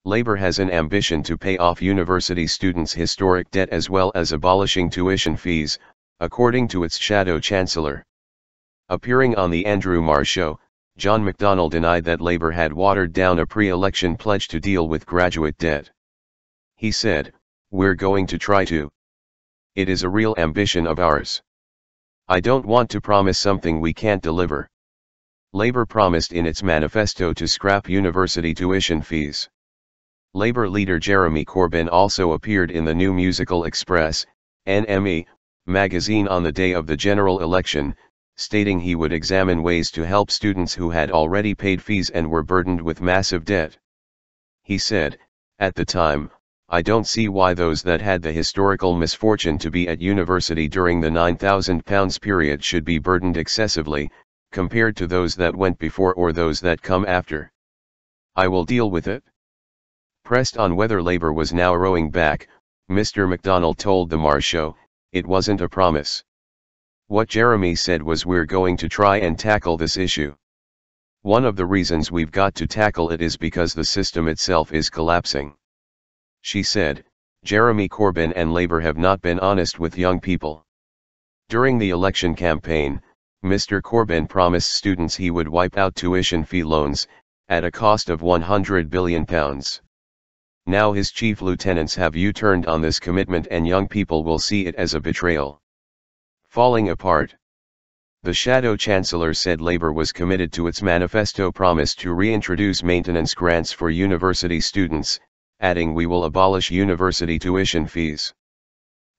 Labour has an ambition to pay off university students' historic debt as well as abolishing tuition fees, according to its shadow chancellor. Appearing on the Andrew Marr Show, John McDonnell denied that Labour had watered down a pre-election pledge to deal with graduate debt. He said, "We're going to try to. It is a real ambition of ours. I don't want to promise something we can't deliver." Labour promised in its manifesto to scrap university tuition fees. Labour leader Jeremy Corbyn also appeared in the New Musical Express, NME, magazine on the day of the general election, stating he would examine ways to help students who had already paid fees and were burdened with massive debt. He said, "At the time, I don't see why those that had the historical misfortune to be at university during the £9,000 period should be burdened excessively, compared to those that went before or those that come after. I will deal with it." Pressed on whether Labour was now rowing back, Mr. McDonnell told the Marr Show, "It wasn't a promise. What Jeremy said was we're going to try and tackle this issue. One of the reasons we've got to tackle it is because the system itself is collapsing." She said, Jeremy Corbyn and Labour have not been honest with young people. During the election campaign, Mr. Corbyn promised students he would wipe out tuition fee loans, at a cost of £100 billion. Now his chief lieutenants have U-turned on this commitment and young people will see it as a betrayal. Falling apart. The shadow chancellor said Labour was committed to its manifesto promise to reintroduce maintenance grants for university students, adding, "We will abolish university tuition fees."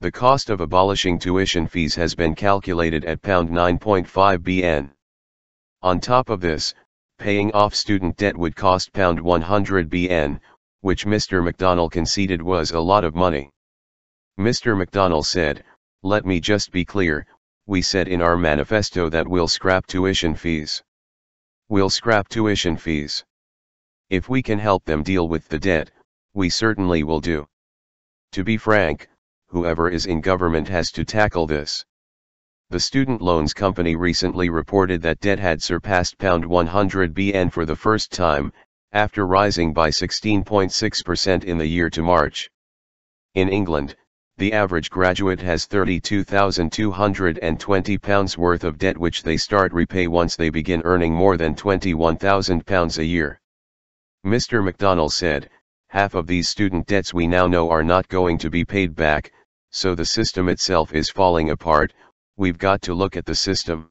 The cost of abolishing tuition fees has been calculated at £9.5 billion. On top of this, paying off student debt would cost £100 billion, which Mr. McDonnell conceded was a lot of money. Mr. McDonnell said, "Let me just be clear, we said in our manifesto that we'll scrap tuition fees. We'll scrap tuition fees. If we can help them deal with the debt, we certainly will do. To be frank, whoever is in government has to tackle this." The student loans company recently reported that debt had surpassed £100 billion for the first time, after rising by 16.6% in the year to March. In England, the average graduate has £32,220 worth of debt which they start repay once they begin earning more than £21,000 a year. Mr. McDonnell said, "Half of these student debts we now know are not going to be paid back, so the system itself is falling apart. We've got to look at the system."